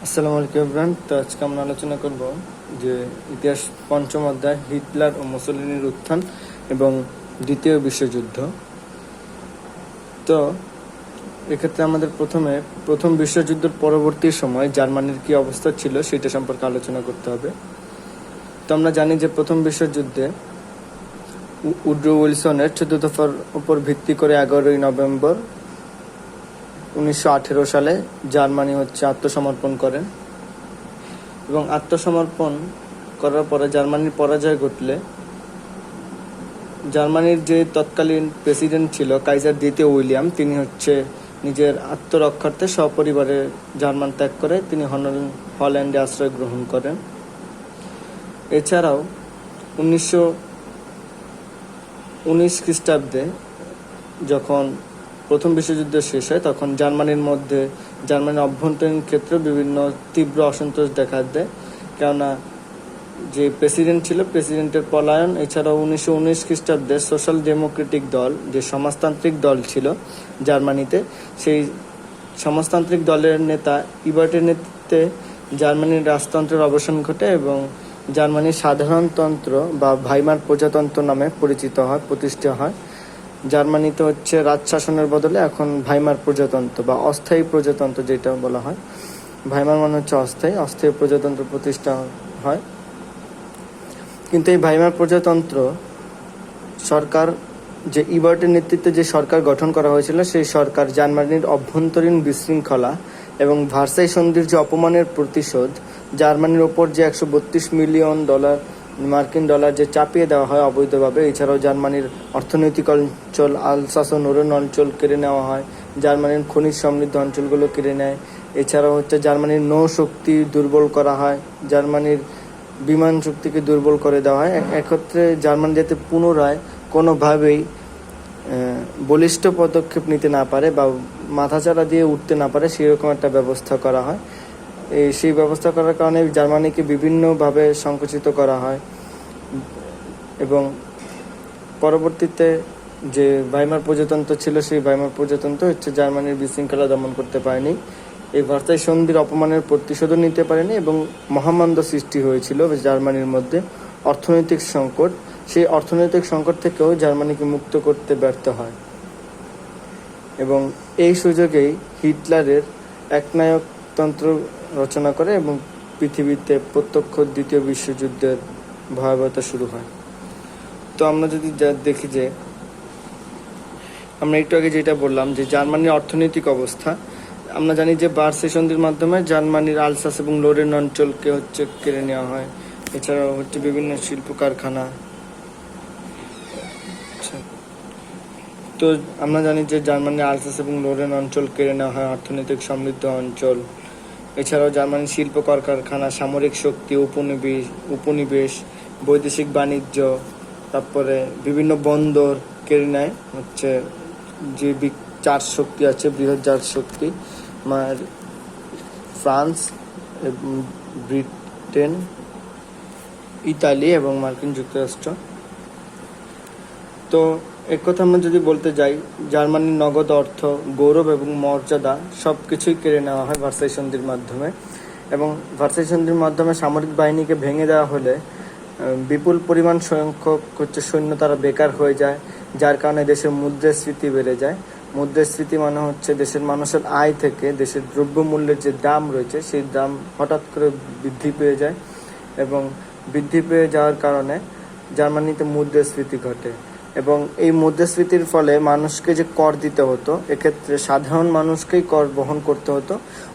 আসসালামু আলাইকুম এভরিওয়ান। তো আজকে আমরা আলোচনা করব যে ইতিহাস পঞ্চম অধ্যায় হিটলার ও মুসোলিনির উত্থান এবং দ্বিতীয় বিশ্বযুদ্ধ। তো এক্ষেত্রে আমাদের প্রথম বিশ্বযুদ্ধের পরবর্তী সময় জার্মানির কি অবস্থা ছিল সেটা সম্পর্কে আলোচনা করতে হবে। তো আমরা জানি যে প্রথম বিশ্বযুদ্ধে উড্রো উইলসনের 14 দফার উপর ভিত্তি করে 11ই নভেম্বর 1918 সালে জার্মানি আত্মসমর্পণ করেন এবং আত্মসমর্পণ করার পরে জার্মানির পরাজয় ঘটলে জার্মানির যে তৎকালীন প্রেসিডেন্ট ছিল কাইজার দ্বিতীয় উইলিয়াম, তিনি নিজের আত্মরক্ষার্থে সপরিবারে জার্মান ত্যাগ করে তিনি হল্যান্ডে আশ্রয় গ্রহণ করেন। এছাড়াও 1919 খ্রিস্টাব্দে যখন প্রথম বিশ্বযুদ্ধ শেষ হয় তখন জার্মানির অভ্যন্তরীণ ক্ষেত্রে বিভিন্ন তীব্র অসন্তোষ দেখা দেয়, কেননা যে প্রেসিডেন্ট ছিল প্রেসিডেন্টের পলায়ন। এছাড়াও 1919 খ্রিস্টাব্দে সোশ্যাল ডেমোক্রেটিক দল, যে সমাজতান্ত্রিক দল ছিল জার্মানিতে, সেই সমাজতান্ত্রিক দলের নেতা ইবার্টের নেতৃত্বে জার্মানির রাজতন্ত্রের অবসান ঘটে এবং জার্মানির সাধারণতন্ত্র বা ভাইমার প্রজাতন্ত্র নামে প্রতিষ্ঠা হয়। জার্মানিতে রাজশাসনের বদলে এখন ভাইমার প্রজাতন্ত্র বা অস্থায়ী প্রজাতন্ত্র যেটা বলা হয়, ভাইমার মানে অস্থায়ী প্রজাতন্ত্র প্রতিষ্ঠা হয়। কিন্তু এই ভাইমার প্রজাতন্ত্র সরকার, যে ইবার্টের নেতৃত্বে যে সরকার গঠন করা হয়েছিল, সেই সরকার জার্মানির অভ্যন্তরীণ বিশৃঙ্খলা এবং ভার্সাই সন্ধির যে অপমানের প্রতিশোধ, জার্মানির ওপর যে 132 মিলিয়ন মার্কিন ডলার যে চাপিয়ে দেওয়া হয় অবৈধভাবে, এছাড়াও জার্মানির অর্থনৈতিক অঞ্চল আলসাস ও নোরেন অঞ্চল কেড়ে নেওয়া হয়, জার্মানির খনিজ সমৃদ্ধ অঞ্চলগুলো কেড়ে নেয়। এছাড়াও জার্মানির নৌশক্তি দুর্বল করা হয়, জার্মানির বিমান শক্তিকে দুর্বল করে দেওয়া হয়। একত্রে জার্মানি যাতে পুনরায় কোনোভাবেই বলিষ্ঠ পদক্ষেপ নিতে না পারে বা মাথাচাড়া দিয়ে উঠতে না পারে, সেরকম একটা ব্যবস্থা করা হয়। সেই ব্যবস্থা করার কারণে জার্মানিকে বিভিন্নভাবে সংকুচিত করা হয় এবং পরবর্তীতে যে ভাইমার প্রজাতন্ত্র ছিল, সেই ভাইমার প্রজাতন্ত্র জার্মানির বিশৃঙ্খলা দমন করতে পারেনি, এই ভার্সাই সন্ধির অপমানের প্রতিশোধও নিতে পারেনি এবং মহামন্দা সৃষ্টি হয়েছিল জার্মানির মধ্যে, অর্থনৈতিক সংকট। সেই অর্থনৈতিক সংকট থেকেও জার্মানিকে মুক্ত করতে ব্যর্থ হয় এবং এই সুযোগেই হিটলারের একনায়কতন্ত্র রচনা করে এবং পৃথিবীতে প্রত্যক্ষ দ্বিতীয় বিশ্বযুদ্ধের ভয়াবহতা শুরু হয়। তো আমরা যদি দেখি যে আমরা একটু আগে যেটা বললাম যে জার্মানির অর্থনৈতিক অবস্থা, আমরা জানি যে ভার্সাই সন্ধির মাধ্যমে জার্মানির আলসাস এবং লোরেন অঞ্চলকে কেড়ে নেওয়া হয়। এছাড়াও বিভিন্ন শিল্প কারখানা। তো আমরা জানি যে জার্মানির আলসাস এবং লোরেন অঞ্চল কেড়ে নেওয়া হয়, অর্থনৈতিক সমৃদ্ধ অঞ্চল। এছাড়াও জার্মানির শিল্প কলকারখানা, সামরিক শক্তি, উপনিবেশ, বৈদেশিক বাণিজ্য, তারপরে বিভিন্ন বন্দর কেড়ে নেয় যে চার শক্তি আছে, বৃহৎ চার শক্তি, ফ্রান্স, ব্রিটেন, ইতালি এবং মার্কিন যুক্তরাষ্ট্র। তো এক কথা আমরা যদি বলতে যাই, জার্মানির নগদ অর্থ, গৌরব এবং মর্যাদা সব কিছুই কেড়ে নেওয়া হয় ভার্সাই সন্ধির মাধ্যমে এবং ভার্সাই সন্ধির মাধ্যমে সামরিক বাহিনীকে ভেঙে দেওয়া হলে বিপুল পরিমাণ সংখ্যক সৈন্য তারা বেকার হয়ে যায়, যার কারণে দেশের মুদ্রাস্ফীতি বেড়ে যায়। মুদ্রাস্ফীতি মানে দেশের মানুষের আয় থেকে দেশের দ্রব্যমূল্যের যে দাম রয়েছে সেই দাম হঠাৎ করে বৃদ্ধি পেয়ে যায় এবং বৃদ্ধি পেয়ে যাওয়ার কারণে জার্মানিতে মুদ্রাস্ফীতি ঘটে এবং এই মুদ্রাস্ফীতির ফলে মানুষকে যে কর দিতে হতো, এক্ষেত্রে সাধারণ মানুষকেই কর বহন করতে হতো।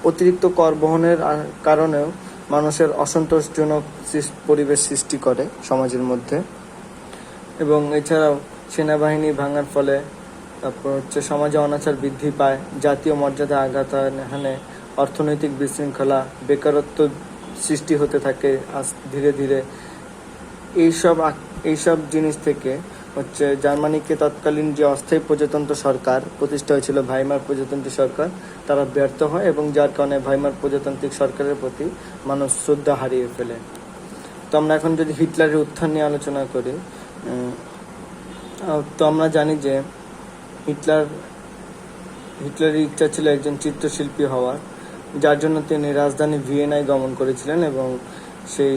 অতিরিক্ত কর বহনের কারণেও মানুষের অসন্তোষজনক পরিবেশ সৃষ্টি করে সমাজের মধ্যে এবং এছাড়াও সেনাবাহিনী ভাঙার ফলে তারপর সমাজে অনাচার বৃদ্ধি পায়, জাতীয় মর্যাদা আঘাত হানে, অর্থনৈতিক বিশৃঙ্খলা, বেকারত্ব সৃষ্টি হতে থাকে ধীরে ধীরে। এইসব জিনিস থেকে জার্মানিকে তৎকালীন যে অস্থায়ী প্রজাতন্ত্র সরকার প্রতিষ্ঠা হয়েছিল, ভাইমার প্রজাতন্ত্রী সরকার, তারা ব্যর্থ হয় এবং যার কারণে ভাইমার প্রজাতান্ত্রিক সরকারের প্রতি মানুষ শ্রদ্ধা হারিয়ে ফেলে। তো আমরা এখন যদি হিটলারের উত্থান নিয়ে আলোচনা করি, তো আমরা জানি যে হিটলারের ইচ্ছা ছিল একজন চিত্রশিল্পী হওয়ার যার জন্য তিনি রাজধানী ভিয়েনায় গমন করেছিলেন এবং সেই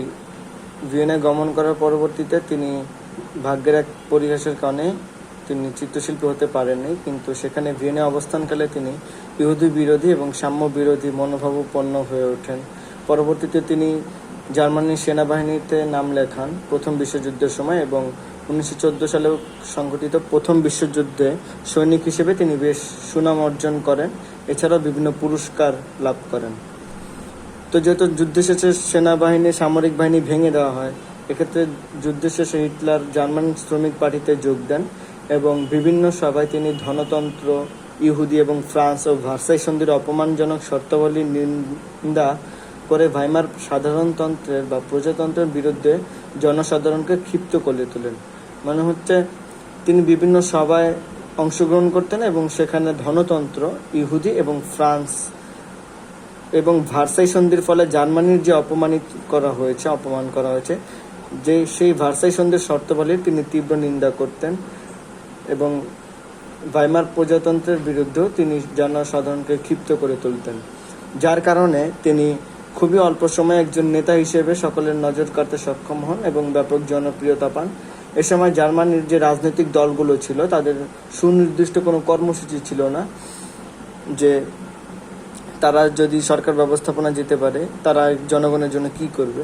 ভিয়েনায় গমন করার পরবর্তীতে তিনি ভাগ্যের এক পরিহাসের কারণে তিনি চিত্রশিল্পী হতে পারেননি, কিন্তু সেখানে ভিয়েনায় অবস্থানকালে তিনি ইহুদি বিরোধী এবং সাম্য বিরোধী মনোভাবাপন্ন হয়ে ওঠেন। পরবর্তীতে তিনি জার্মানির সেনাবাহিনীতে নাম লেখান প্রথম বিশ্বযুদ্ধের সময় এবং 1914 সালে সংঘটিত প্রথম বিশ্বযুদ্ধে সৈনিক হিসেবে তিনি বেশ সুনাম অর্জন করেন। এছাড়াও বিভিন্ন পুরস্কার লাভ করেন। তো যেহেতু যুদ্ধ শেষে সেনাবাহিনী সামরিক বাহিনী ভেঙে দেওয়া হয়, এক্ষেত্রে যুদ্ধ শেষে হিটলার জার্মান শ্রমিক পার্টিতে যোগ দেন এবং বিভিন্ন সভায় তিনি ধনতন্ত্র, ইহুদি এবং ফ্রান্স ও ভার্সাই সন্ধির অপমানজনক শর্তাবলী নিন্দা করে ভাইমার সাধারণতন্ত্রের বা প্রজাতন্ত্রের বিরুদ্ধে জনসাধারণকে ক্ষিপ্ত করে তোলেন। মানে হচ্ছে তিনি বিভিন্ন সভায় অংশগ্রহণ করতেন এবং সেখানে ধনতন্ত্র, ইহুদি এবং ফ্রান্স এবং ভার্সাই সন্ধির ফলে জার্মানির যে অপমান করা হয়েছে যে সেই ভার্সাই সন্ধির শর্তাবলীর তিনি তীব্র নিন্দা করতেন এবং ভাইমার প্রজাতন্ত্রের বিরুদ্ধেও তিনি জনসাধারণকে ক্ষিপ্ত করে তুলতেন, যার কারণে তিনি খুবই অল্প সময়ে একজন নেতা হিসেবে সকলের নজর কাড়তে সক্ষম হন এবং ব্যাপক জনপ্রিয়তা পান। এ সময় জার্মানির যে রাজনৈতিক দলগুলো ছিল তাদের সুনির্দিষ্ট কোনো কর্মসূচি ছিল না যে তারা যদি সরকার ব্যবস্থাপনা যেতে পারে তারা জনগণের জন্য কি করবে।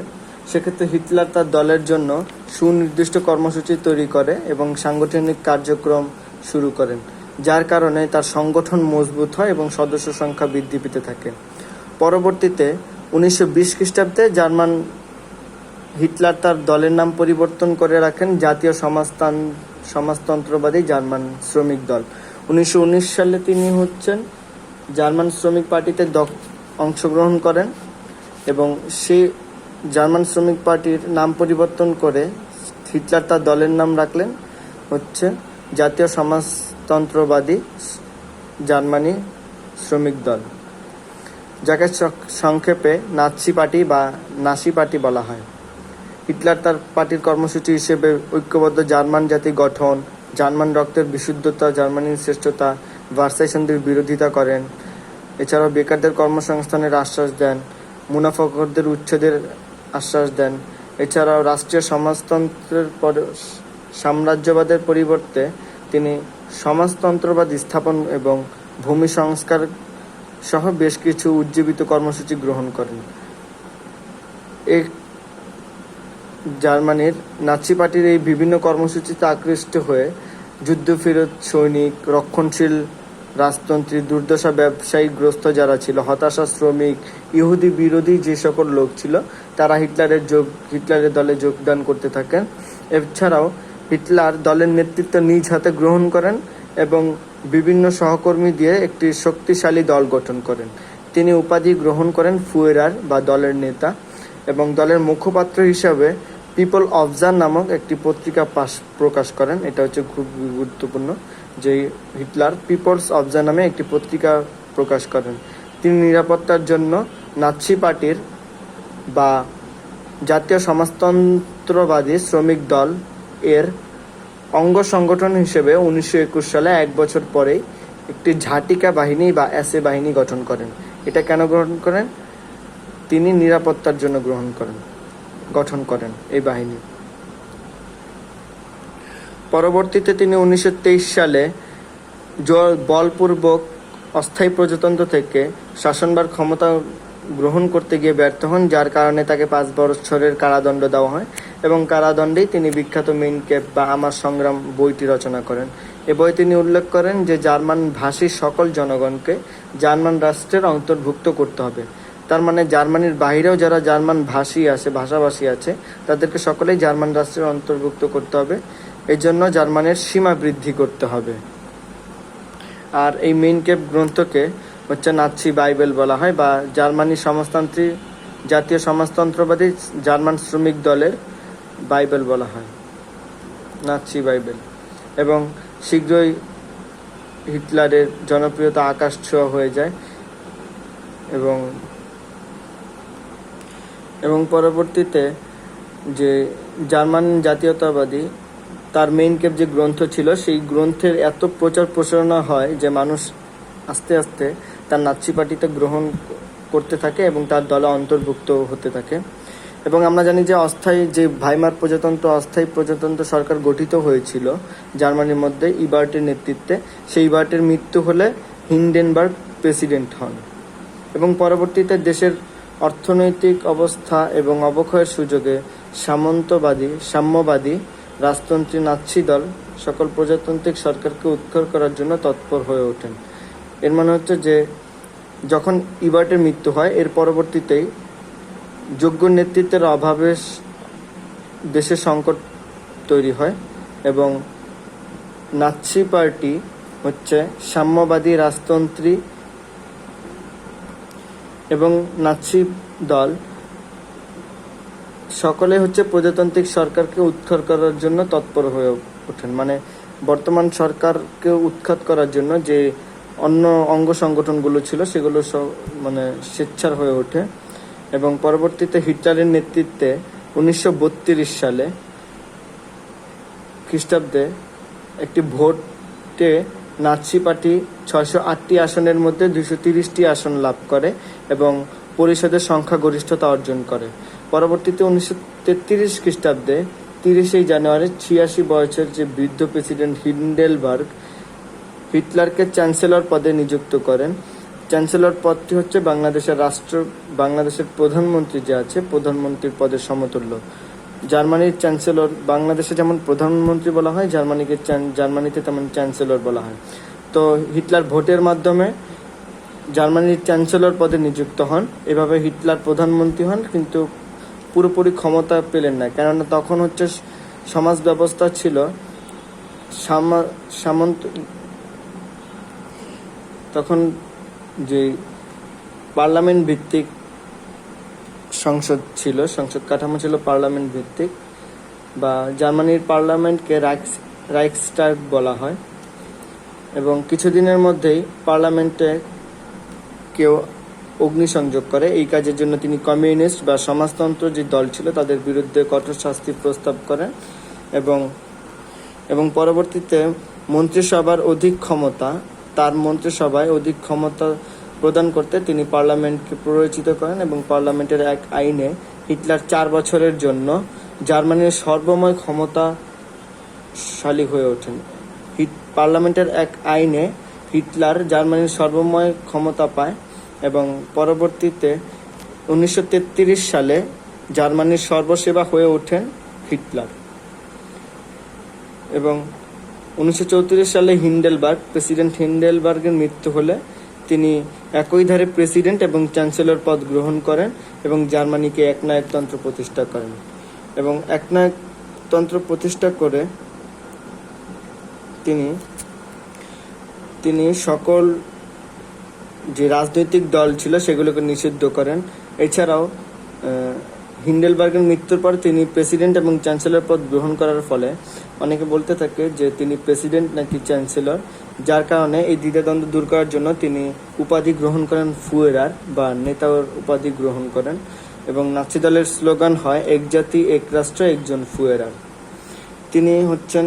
সেক্ষেত্রে হিটলার তার দলের জন্য সুনির্দিষ্ট কর্মসূচি তৈরি করে এবং সাংগঠনিক কার্যক্রম শুরু করেন, যার কারণে তার সংগঠন মজবুত হয় এবং সদস্য সংখ্যা বৃদ্ধি পেতে থাকে। পরবর্তীতে 1920 খ্রিস্টাব্দে হিটলার তার দলের নাম পরিবর্তন করে রাখেন জাতীয় সমাজতন্ত্রবাদী জার্মান শ্রমিক দল। 1919 সালে তিনি জার্মান শ্রমিক পার্টিতে অংশগ্রহণ করেন এবং সেই জার্মান শ্রমিক পার্টির নাম পরিবর্তন করে হিটলার তার দলের নাম রাখলেন জাতীয় সমাজতন্ত্রবাদী জার্মানি শ্রমিক দল, যাকে সংক্ষেপে নাৎসি পার্টি বা নাসি পার্টি বলা হয়। হিটলার তার পার্টির কর্মসূচি হিসেবে ঐক্যবদ্ধ জার্মান জাতি গঠন, জার্মান রক্তের বিশুদ্ধতা, জার্মানির শ্রেষ্ঠতা, ভার্সাই সন্ধির বিরোধিতা করেন। এছাড়াও বেকারদের কর্মসংস্থানের আশ্বাস দেন, মুনাফাখোরদের উচ্ছেদের আশ্বাস দেন। এছাড়াও রাষ্ট্রীয় সাম্রাজ্যবাদের পরিবর্তে তিনি সমাজতন্ত্রবাদ স্থাপন এবং ভূমি সংস্কার সহ বেশ কিছু উজ্জীবিত কর্মসূচি গ্রহণ করেন। এই জার্মানির নাৎসি পার্টির এই বিভিন্ন কর্মসূচিতে আকৃষ্ট হয়ে যুদ্ধফেরত সৈনিক, রক্ষণশীল রাজতন্ত্রী, দুর্দশা ব্যবসায়ীগ্রস্ত যারা ছিল, হতাশা শ্রমিক, ইহুদি বিরোধী যে সকল লোক ছিল তারা হিটলারের দলে যোগদান করতে থাকেন। এছাড়াও হিটলার দলের নেতৃত্ব নিজ হাতে গ্রহণ করেন এবং বিভিন্ন সহকর্মী দিয়ে একটি শক্তিশালী দল গঠন করেন। তিনি উপাধি গ্রহণ করেন ফুয়েরার বা দলের নেতা এবং দলের মুখপাত্র হিসাবে পিপল অবজার নামক একটি পত্রিকা প্রকাশ করেন। এটা খুব গুরুত্বপূর্ণ যে হিটলার পিপলস অবজার নামে একটি পত্রিকা প্রকাশ করেন। তিনি নিরাপত্তার জন্য নাৎসি পার্টির বা জাতীয় সমাজতন্ত্রবাদী শ্রমিক দল এর অঙ্গ সংগঠন হিসেবে 1921 সালে 1 বছর পরেই একটি ঝাটিকা বাহিনী বা এসএ বাহিনী গঠন করেন। এটা কেন গ্রহণ করেন? তিনি নিরাপত্তার জন্য গঠন করেন এই বাহিনী। পরবর্তীতে তিনি 1923 সালে বলপূর্বক অস্থায়ী প্রজাতন্ত্র থেকে শাসনভার ক্ষমতা গ্রহণ করতে গিয়ে ব্যর্থ হন, যার কারণে তাকে 5 বছরের কারাদণ্ড দেওয়া হয় এবং কারাদণ্ডেই তিনি বিখ্যাত মেইন ক্যাম্প বা আমার সংগ্রাম বইটি রচনা করেন। এ বই তিনি উল্লেখ করেন যে জার্মান ভাষী সকল জনগণকে জার্মান রাষ্ট্রের অন্তর্ভুক্ত করতে হবে। তার মানে জার্মানির বাইরেও যারা জার্মান ভাষাভাষী আছে তাদেরকে সকলেই জার্মান রাষ্ট্রের অন্তর্ভুক্ত করতে হবে। এই জন্য জার্মানের সীমা বৃদ্ধি করতে হবে। আর এই মেইন ক্যাম্প গ্রন্থকে নাৎসি বাইবেল বলা হয় বা জাতীয় সমাজতন্ত্রবাদী জার্মান শ্রমিক দলের বাইবেল বলা হয়, নাৎসি বাইবেল। এবং শীঘ্রই হিটলারের জনপ্রিয়তা আকাশ ছোঁয়া হয়ে যায় এবং পরবর্তীতে যে জার্মান জাতীয়তাবাদী তার মেইন ক্যাম্প যে গ্রন্থ ছিল সেই গ্রন্থের এত প্রচার প্রসারণা হয় যে মানুষ আস্তে আস্তে তার নাৎসি পার্টিতে করতে থাকে এবং তার দলে অন্তর্ভুক্ত হতে থাকে। এবং আমরা জানি যে ভাইমার অস্থায়ী প্রজাতন্ত্র সরকার গঠিত হয়েছিল জার্মানির মধ্যে ইবার্টের নেতৃত্বে। সেই ইবার্টের মৃত্যু হলে হিন্ডেনবার্গ প্রেসিডেন্ট হন এবং পরবর্তীতে দেশের অর্থনৈতিক অবস্থা এবং অবক্ষয়ের সুযোগে সাম্যবাদী রাজতন্ত্রী নাৎসি দল সকল প্রজাতান্ত্রিক সরকারকে উৎখাত করার জন্য তৎপর হয়ে ওঠেন। এর মানে হচ্ছে যে যখন ইবার্টের মৃত্যু হয় এর পরবর্তীতেই যোগ্য নেতৃত্বের অভাবে দেশের সংকট তৈরি হয় এবং নাৎসি পার্টি হচ্ছে সাম্যবাদী রাজতন্ত্রী এবং নাৎসি দল সকলে হচ্ছে প্রজাতান্ত্রিক সরকারকে উৎখাত করার জন্য তৎপর হয়ে ওঠেন। মানে বর্তমান সরকারকে উৎখাত করার জন্য যে অন্য অঙ্গ সংগঠনগুলো ছিল সেগুলো স্বেচ্ছার হয়ে ওঠে এবং পরবর্তীতে হিটলারের নেতৃত্বে 1932 সালে খ্রিস্টাব্দে একটি ভোটে নাৎসি পার্টি 608টি আসনের মধ্যে 230টি আসন লাভ করে এবং পরিষদের সংখ্যাগরিষ্ঠতা অর্জন করে। পরবর্তীতে 1933 খ্রিস্টাব্দে 30 জানুয়ারি 86 বছরের যে বৃদ্ধ প্রেসিডেন্ট হিন্ডেনবার্গ হিটলারকে চ্যান্সেলর পদে নিযুক্ত করেন। চ্যান্সেলর পদটি হচ্ছে বাংলাদেশের প্রধানমন্ত্রী যে আছে প্রধানমন্ত্রীর পদের সমতুল্য। জার্মানির চ্যান্সেলর বাংলাদেশে যেমন প্রধানমন্ত্রী বলা হয়, জার্মানিতে তেমন চ্যান্সেলর বলা হয়। তো হিটলার ভোটের মাধ্যমে জার্মানির চ্যান্সেলর পদে নিযুক্ত হন। এভাবে হিটলার প্রধানমন্ত্রী হন, কিন্তু পুরোপুরি ক্ষমতা পেলেন না, কেননা তখন হচ্ছে সমাজ ব্যবস্থা ছিল তখন যে পার্লামেন্ট ভিত্তিক সংসদ কাঠামো ছিল পার্লামেন্ট ভিত্তিক, বা জার্মানির পার্লামেন্টকে রাইখস্টাগ বলা হয়। এবং কিছুদিনের মধ্যেই পার্লামেন্টে কেউ অগ্নিসংযোগ করে। এই কাজের জন্য তিনি কমিউনিস্ট বা সমাজতন্ত্র যে দল ছিল তাদের বিরুদ্ধে কঠোর শাস্তির প্রস্তাব করেন এবং পরবর্তীতে মন্ত্রিসভায় অধিক ক্ষমতা প্রদান করতে তিনি পার্লামেন্টকে প্ররোচিত করেন এবং পার্লামেন্টের এক আইনে হিটলার 4 বছরের জন্য জার্মানির সর্বময় ক্ষমতাশালী হয়ে ওঠেন। পার্লামেন্টের এক আইনে হিটলার জার্মানির সর্বময় ক্ষমতা পায় এবং পরবর্তীতে 1933 সালে জার্মানির সর্বসেবা হয়ে ওঠেন হিটলার। এবং 1934 সালে প্রেসিডেন্ট হিন্ডেনবার্গের মৃত্যু হলে তিনি একই ধারে প্রেসিডেন্ট এবং চ্যান্সেলর পদ গ্রহণ করেন এবং জার্মানিকে একনায়কতন্ত্র প্রতিষ্ঠা করেন। এবং একনায়কতন্ত্র প্রতিষ্ঠা করে তিনি সকল যে রাজনৈতিক দল ছিল সেগুলোকে নিষিদ্ধ করেন। এছাড়াও হিন্ডেনবার্গের মৃত্যুর পর তিনি প্রেসিডেন্ট এবং চ্যান্সেলর পদ গ্রহণ করার ফলে অনেকে বলতে থাকে যে তিনি প্রেসিডেন্ট নাকি চ্যান্সেলর, যার কারণে এই দ্বিধাদ্বন্দ্ব দূর করার জন্য তিনি উপাধি গ্রহণ করেন ফুয়েরার বা নেতার উপাধি গ্রহণ করেন এবং নাৎসি দলের স্লোগান হয় এক জাতি এক রাষ্ট্র একজন ফুয়েরার। তিনি হচ্ছেন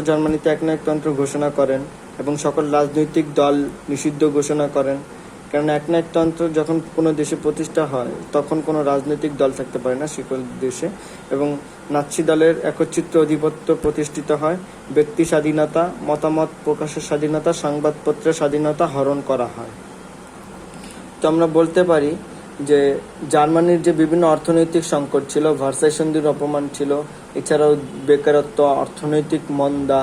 জার্মানিতে একনায়কতন্ত্র ঘোষণা করেন এবং সকল রাজনৈতিক দল নিষিদ্ধ ঘোষণা করেন, কারণ একনায়কতন্ত্র যখন কোনো দেশে প্রতিষ্ঠা হয় তখন কোনো রাজনৈতিক দল থাকতে পারে না সকল দেশে, এবং নাৎসি দলের একচ্ছিত্র আধিপত্য প্রতিষ্ঠিত হয়। ব্যক্তি স্বাধীনতা, মতামত প্রকাশের স্বাধীনতা, সংবাদপত্রের স্বাধীনতা হরণ করা হয়। তো আমরা বলতে পারি যে জার্মানির যে বিভিন্ন অর্থনৈতিক সংকট ছিল, ভার্সাই সন্ধির অপমান ছিল, এছাড়াও বেকারত্ব, অর্থনৈতিক মন্দা,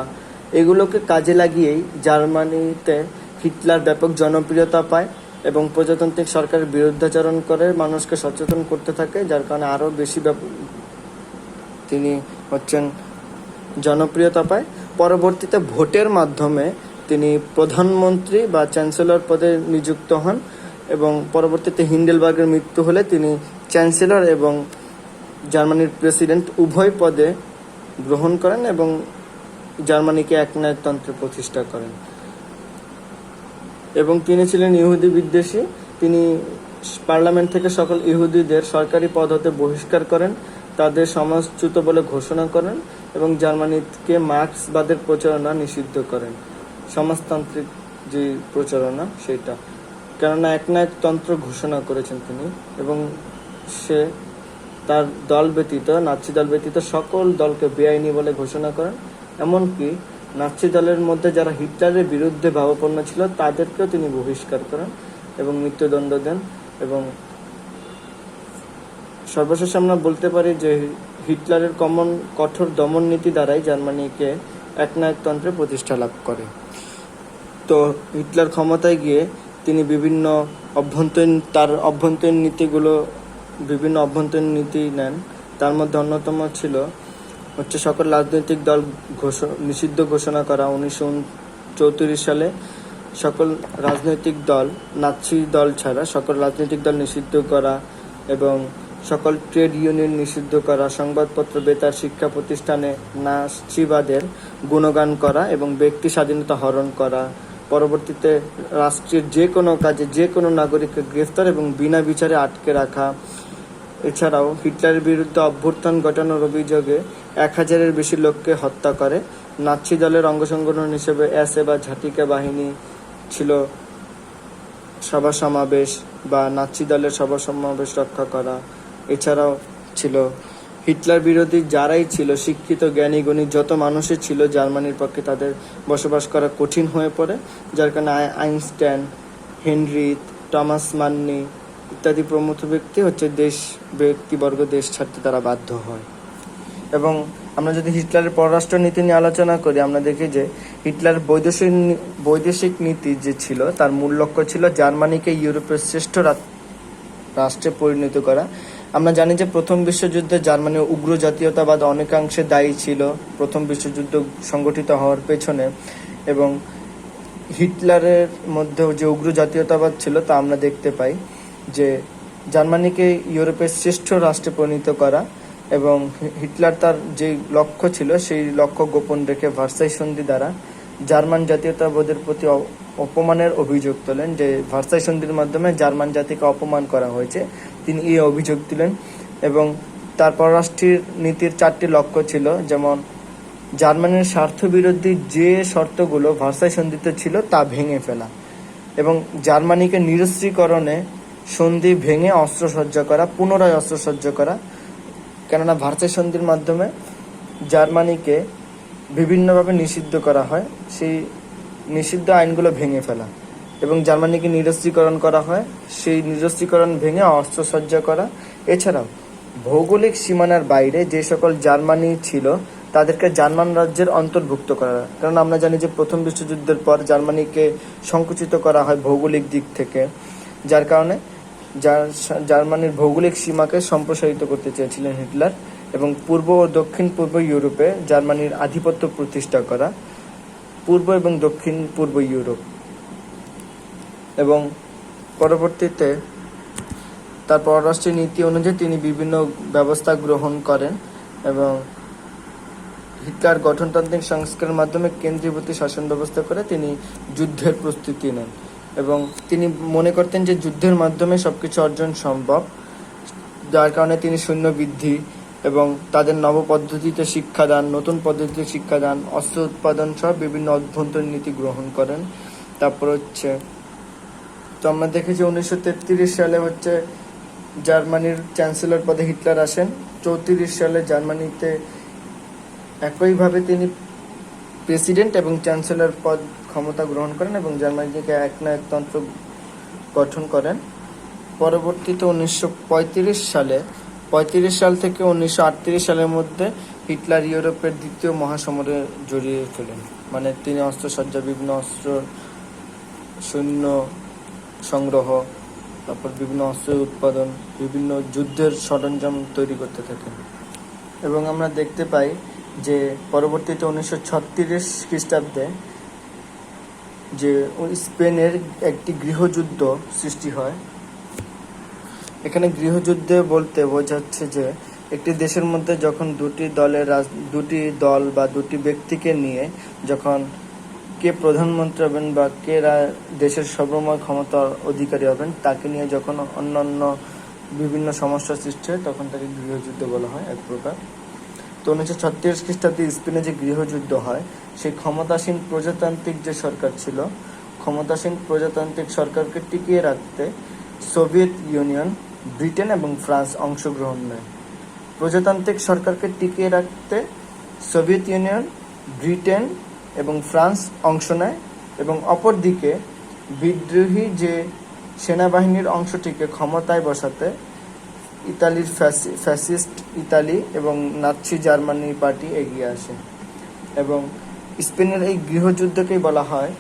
এগুলোকে কাজে লাগিয়েই জার্মানিতে হিটলার ব্যাপক জনপ্রিয়তা পায় এবং প্রজাতান্ত্রিক সরকারের বিরুদ্ধাচরণ করে মানুষকে সচেতন করতে থাকে, যার কারণে আরও বেশি তিনি জনপ্রিয়তা পায়। পরবর্তীতে ভোটের মাধ্যমে তিনি প্রধানমন্ত্রী বা চ্যান্সেলর পদে নিযুক্ত হন এবং পরবর্তীতে হিন্ডেনবার্গের মৃত্যু হলে তিনি চ্যান্সেলর এবং জার্মানির প্রেসিডেন্ট উভয় পদে গ্রহণ করেন এবং জার্মানিকে একনায়কতন্ত্র প্রতিষ্ঠা করেন। এবং তিনি ছিলেন ইহুদি বিদ্বেষী। তিনি পার্লামেন্ট থেকে সকল ইহুদিদের সরকারি পদ হতে বহিষ্কার করেন, তাদের সমাজচ্যুত বলে ঘোষণা করেন এবং জার্মানিকে মার্ক্সবাদের প্রচারণা নিষিদ্ধ করেন, সমাজতান্ত্রিক যে প্রচারণা সেটা। কেননা একনায়কতন্ত্র ঘোষণা করেছেন তিনি, এবং সে তার দল ব্যতীত, নাৎসি দল ব্যতীত সকল দলকে বেআইনি বলে ঘোষণা করেন। এমনকি নাৎসি দলের মধ্যে যারা হিটলারের বিরুদ্ধে ভাবাপন্ন ছিল তাদেরকেও তিনি বহিষ্কার করেন এবং মৃত্যুদণ্ড দেন। এবং সর্বশেষ আমরা বলতে পারি যে হিটলারের কঠোর দমন নীতি দ্বারাই জার্মানিকে একনায়কতন্ত্রে প্রতিষ্ঠা লাভ করে। তো হিটলার ক্ষমতায় গিয়ে তিনি বিভিন্ন অভ্যন্তরীণ নীতি নেন। তার মধ্যে অন্যতম ছিল সকল রাজনৈতিক দল নিষিদ্ধ ঘোষণা করা। 1934 সালে সকল রাজনৈতিক দল, নাৎসি দল ছাড়া সকল রাজনৈতিক দল নিষিদ্ধ করা এবং সকল ট্রেড ইউনিয়ন নিষিদ্ধ করা, সংবাদপত্র, বেতার, শিক্ষা প্রতিষ্ঠানে নাৎসিবাদের গুণগান করা এবং ব্যক্তি স্বাধীনতা হরণ করা। পরবর্তীতে রাষ্ট্রের যে কোনো কাজে যে কোনো নাগরিককে গ্রেফতার এবং বিনা বিচারে আটকে রাখা। এছাড়াও হিটলারের বিরুদ্ধে অভ্যুত্থান ঘটানোর অভিযোগে 1000-এর বেশি লোককে হত্যা করে। নাৎসি দলের অঙ্গসংগঠন হিসেবে এসএ বা ঝাঁটিকা বাহিনী ছিল সভা সমাবেশ বা নাৎসি দলের সভা সমাবেশ রক্ষা করা। এছাড়াও ছিল হিটলার বিরোধী যারাই ছিল, শিক্ষিত জ্ঞানী গুণী যত মানুষই ছিল, জার্মানির পক্ষে তাদের বসবাস করা কঠিন হয়ে পড়ে, যার কারণে আইনস্টাইন, হেনরিচ, টমাস মান্নি ইত্যাদি প্রমুখ ব্যক্তিবর্গ দেশ ছাড়তে তারা বাধ্য হয়। এবং আমরা যদি হিটলারের পররাষ্ট্র নীতি নিয়ে আলোচনা করি, আমরা দেখি যে হিটলারের বৈদেশিক নীতি যে ছিল তার মূল লক্ষ্য ছিল জার্মানিকে ইউরোপের শ্রেষ্ঠ রাষ্ট্রে পরিণত করা। আমরা জানি যে প্রথম বিশ্বযুদ্ধে জার্মানির উগ্র জাতীয়তাবাদ অনেকাংশে দায়ী ছিল প্রথম বিশ্বযুদ্ধ সংগঠিত হওয়ার পেছনে, এবং হিটলারের মধ্যেও যে উগ্র জাতীয়তাবাদ ছিল তা আমরা দেখতে পাই যে জার্মানিকে ইউরোপের শ্রেষ্ঠ রাষ্ট্রে পরিণত করা। এবং হিটলার তার যে লক্ষ্য ছিল সেই লক্ষ্য গোপন রেখে ভার্সাই সন্ধি দ্বারা জার্মান জাতীয়তাবাদের প্রতি অপমানের অভিযোগ তোলেন, যে ভার্সাই সন্ধির মাধ্যমে জার্মান জাতিকে অপমান করা হয়েছে, তিনি এই অভিযোগ দিলেন। এবং তার পররাষ্ট্রের নীতির 4টি লক্ষ্য ছিল, যেমন জার্মানির স্বার্থবিরোধী যে শর্তগুলো ভার্সাই সন্ধিতে ছিল তা ভেঙে ফেলা এবং জার্মানিকে নিরস্ত্রীকরণে সন্ধি ভেঙে অস্ত্রসজ্জা করা, পুনরায় অস্ত্রসজ্জা করা। কেননা ভার্সাই সন্ধির মাধ্যমে জার্মানিকে বিভিন্নভাবে নিষিদ্ধ করা হয়, সেই নিষিদ্ধ আইনগুলো ভেঙে ফেলা এবং জার্মানিকে নিরস্ত্রীকরণ করা হয়, সেই নিরস্ত্রীকরণ ভেঙে অস্ত্রসজ্জা করা। এছাড়াও ভৌগোলিক সীমানার বাইরে যে সকল জার্মানি ছিল তাদেরকে জার্মান রাজ্যের অন্তর্ভুক্ত করা। কারণ আমরা জানি যে প্রথম বিশ্বযুদ্ধের পর জার্মানিকে সংকুচিত করা হয় ভৌগোলিক দিক থেকে, যার কারণে জার্মানির ভৌগোলিক সীমাকে সম্প্রসারিত করতে চেয়েছিলেন হিটলার এবং পূর্ব ও দক্ষিণ পূর্ব ইউরোপে জার্মানির আধিপত্য প্রতিষ্ঠা করা, পূর্ব এবং দক্ষিণ পূর্ব ইউরোপ। এবং পরবর্তীতে তার পররাষ্ট্র নীতি অনুযায়ী তিনি বিভিন্ন ব্যবস্থা গ্রহণ করেন এবং হিটলার গঠনতান্ত্রিক সংস্কারের মাধ্যমে কেন্দ্রীভূত শাসন ব্যবস্থা করে তিনি যুদ্ধের প্রস্তুতি নেন এবং তিনি মনে করতেন যে যুদ্ধের মাধ্যমে সবকিছু অর্জন সম্ভব, যার কারণে তিনি সৈন্য বৃদ্ধি এবং তাদের নবপদ্ধতিতে শিক্ষাদান, নতুন পদ্ধতিতে শিক্ষাদান, অস্ত্র উৎপাদন সহ বিভিন্ন অভ্যন্তরীণ নীতি গ্রহণ করেন। তারপর তো আমরা দেখেছি 1933 সালে জার্মানির চ্যান্সেলর পদে হিটলার আসেন। 34 সালে জার্মানিতে একইভাবে তিনি প্রেসিডেন্ট এবং চ্যান্সেলর পদ ক্ষমতা গ্রহণ করেন এবং জার্মানিকে একনায়কতন্ত্র গঠন করেন। পরবর্তীতে 1935 সাল থেকে 1938 সালের মধ্যে হিটলার ইউরোপের দ্বিতীয় মহাসমরে জড়িয়ে ফেলেন। মানে তিনি অস্ত্রসজ্জা, বিভিন্ন অস্ত্র, সৈন্য সংগ্রহ, তারপর বিভিন্ন অস্ত্র উৎপাদন, বিভিন্ন যুদ্ধের সরঞ্জাম তৈরি করতে থাকেন। এবং আমরা দেখতে পাই যে পরবর্তীতে 1936 খ্রিস্টাব্দে যে স্পেনের একটি গৃহযুদ্ধ সৃষ্টি হয়। এখানে গৃহযুদ্ধে বলতে বোঝাচ্ছে যে একটি দেশের মধ্যে যখন দুটি দল বা দুটি ব্যক্তিকে নিয়ে যখন কে প্রধানমন্ত্রী হবেন বা কে দেশের সর্বময় ক্ষমতার অধিকারী হবেন তাকে নিয়ে যখন অন্যান্য বিভিন্ন সমস্যার সৃষ্টি হয় তখন তাকে গৃহযুদ্ধ বলা হয় এক প্রকার। তো 1936 খ্রিস্টাব্দে স্পেনে যে গৃহযুদ্ধ হয়, সেই ক্ষমতাসীন প্রজাতান্ত্রিক যে সরকার ছিল, ক্ষমতাসীন প্রজাতান্ত্রিক সরকারকে টিকিয়ে রাখতে সোভিয়েত ইউনিয়ন, ব্রিটেন এবং ফ্রান্স অংশগ্রহণ নেয়। প্রজাতান্ত্রিক সরকারকে টিকিয়ে রাখতে সোভিয়েত ইউনিয়ন, ব্রিটেন এবং ফ্রান্স অংশ নেয় এবং অপরদিকে বিদ্রোহী যে সেনাবাহিনীর অংশটিকে ক্ষমতায় বসাতে ইতালির ফ্যাসিস্ট ইতালি এবং নাৎসি জার্মানি পার্টি এগিয়ে আসে। এবং স্পেনের এই গৃহযুদ্ধকেই বলা হয়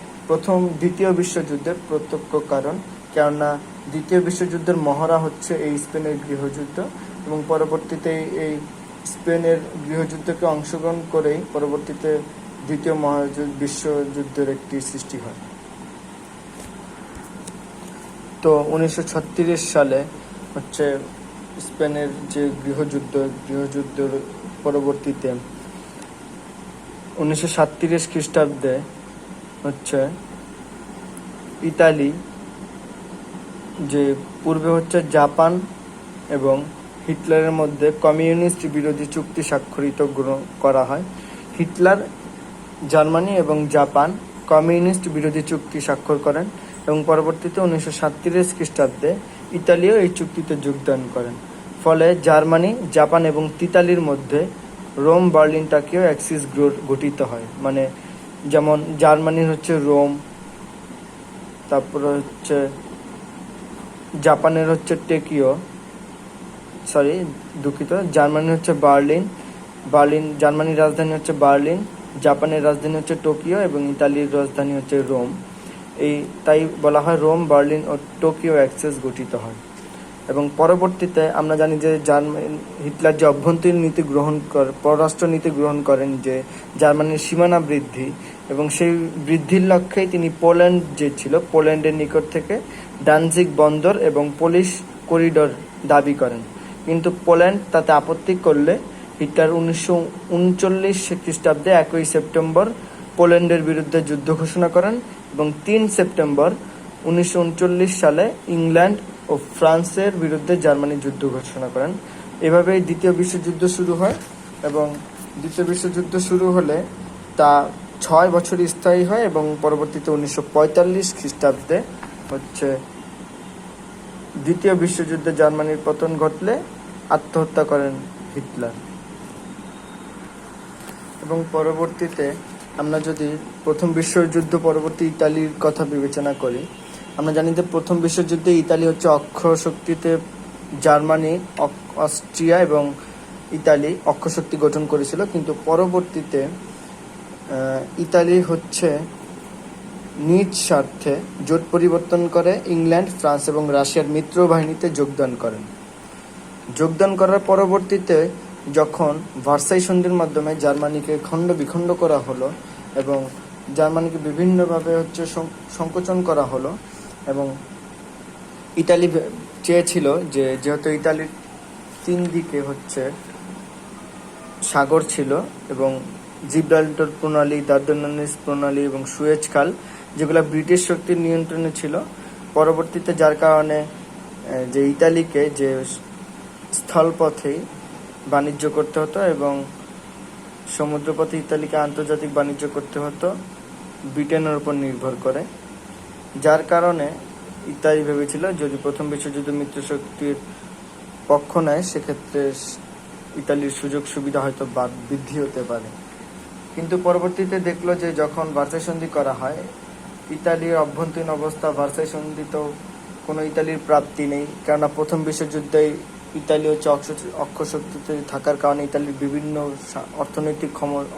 দ্বিতীয় বিশ্বযুদ্ধের প্রত্যক্ষ কারণ, কেননা দ্বিতীয় বিশ্বযুদ্ধের মহড়া হচ্ছে এই স্পেনের গৃহযুদ্ধ এবং পরবর্তীতে এই স্পেনের গৃহযুদ্ধকে অংশগ্রহণ করেই পরবর্তীতে দ্বিতীয় বিশ্বযুদ্ধের একটি সৃষ্টি হয়। তো 1936 সালে হচ্ছে স্পেনের যে গৃহযুদ্ধের পরবর্তীতে 1937 খ্রিস্টাব্দে হচ্ছে ইতালি, যে পূর্বে হচ্ছে জাপান এবং হিটলারের মধ্যে কমিউনিস্ট বিরোধী চুক্তি স্বাক্ষরিত করা হয়। হিটলার, জার্মানি এবং জাপান কমিউনিস্ট বিরোধী চুক্তি স্বাক্ষর করেন এবং পরবর্তীতে 1937 খ্রিস্টাব্দে ইতালিও এই চুক্তিতে যোগদান করেন। ফলে জার্মানি, জাপান এবং ইতালির মধ্যে রোম বার্লিন টোকিও অ্যাক্সিস গঠিত হয়। মানে যেমন জার্মানির হচ্ছে রোম, তারপরে হচ্ছে জাপানের হচ্ছে জার্মানির হচ্ছে বার্লিন, জার্মানির রাজধানী হচ্ছে বার্লিন, জাপানের রাজধানী হচ্ছে টোকিও এবং ইতালির রাজধানী হচ্ছে রোম। তাই বলা হয় রোম, বার্লিন ও টোকিও অ্যাক্সিস গঠিত হয়। এবং পরবর্তীতে আমরা জানি যে হিটলার যে অভ্যন্তরীণ পররাষ্ট্র নীতি গ্রহণ করেন, যে জার্মানির সীমানা বৃদ্ধি, এবং সেই বৃদ্ধির লক্ষ্যেই তিনি পোল্যান্ডের নিকট থেকে ডানজিগ বন্দর এবং পোলিশ করিডোর দাবি করেন। কিন্তু পোল্যান্ড তাতে আপত্তি করলে হিটলার 1939 খ্রিস্টাব্দে 1 সেপ্টেম্বর পোল্যান্ডের বিরুদ্ধে যুদ্ধ ঘোষণা করেন এবং 3 সেপ্টেম্বর 1939 সালে ইংল্যান্ড ও ফ্রান্সের বিরুদ্ধে জার্মানি যুদ্ধ ঘোষণা করেন। এভাবেই দ্বিতীয় বিশ্বযুদ্ধ শুরু হয় এবং দ্বিতীয় বিশ্বযুদ্ধ শুরু হলে তা 6 বছর স্থায়ী হয় এবং পরবর্তীতে 1945 খ্রিস্টাব্দে হচ্ছে দ্বিতীয় বিশ্বযুদ্ধে জার্মানির পতন ঘটলে আত্মহত্যা করেন হিটলার। এবং পরবর্তীতে আমরা যদি প্রথম বিশ্বযুদ্ধ পরবর্তী ইতালির কথা বিবেচনা করি, আমরা জানি যে প্রথম বিশ্বযুদ্ধে ইতালি হচ্ছে অক্ষ শক্তিতে জার্মানি, অস্ট্রিয়া এবং ইতালি অক্ষ শক্তি গঠন করেছিল। কিন্তু পরবর্তীতে ইতালি হচ্ছে নিজ স্বার্থে জোট পরিবর্তন করে ইংল্যান্ড, ফ্রান্স এবং রাশিয়ার মিত্র বাহিনীতে যোগদান করার পরবর্তীতে যখন ভার্সাই সন্ধির মাধ্যমে জার্মানিকে খণ্ড বিখণ্ড করা হলো এবং জার্মানিকে বিভিন্নভাবে হচ্ছে সংকোচন করা হলো এবং ইতালি চেয়েছিল যে যেহেতু ইতালির 3 দিকে হচ্ছে সাগর ছিল এবং জিব্রাল্টার প্রণালী, দার্দানালিস প্রণালী এবং সুয়েজ খাল, যেগুলো ব্রিটিশ শক্তির নিয়ন্ত্রণে ছিল, পরবর্তীতে যার কারণে যে ইতালিকে যে স্থলপথেই বাণিজ্য করতে হতো এবং সমুদ্রপথে ইতালিকে আন্তর্জাতিক বাণিজ্য করতে হতো ব্রিটেনের উপর নির্ভর করে, যার কারণে ইতালি ভেবেছিল যদি প্রথম বিশ্বযুদ্ধ মিত্রশক্তির পক্ষ নেয় সেক্ষেত্রে ইতালির সুযোগ সুবিধা হয়তো বৃদ্ধি হতে পারে। কিন্তু পরবর্তীতে দেখলো যে যখন ভার্সাই সন্ধি করা হয়, ইতালির অভ্যন্তরীণ অবস্থা ভার্সাই সন্ধিতেও কোনো ইতালির প্রাপ্তি নেই, কেননা প্রথম বিশ্বযুদ্ধে ইতালি হচ্ছে অক্ষ শক্তিতে থাকার কারণে ইতালির বিভিন্ন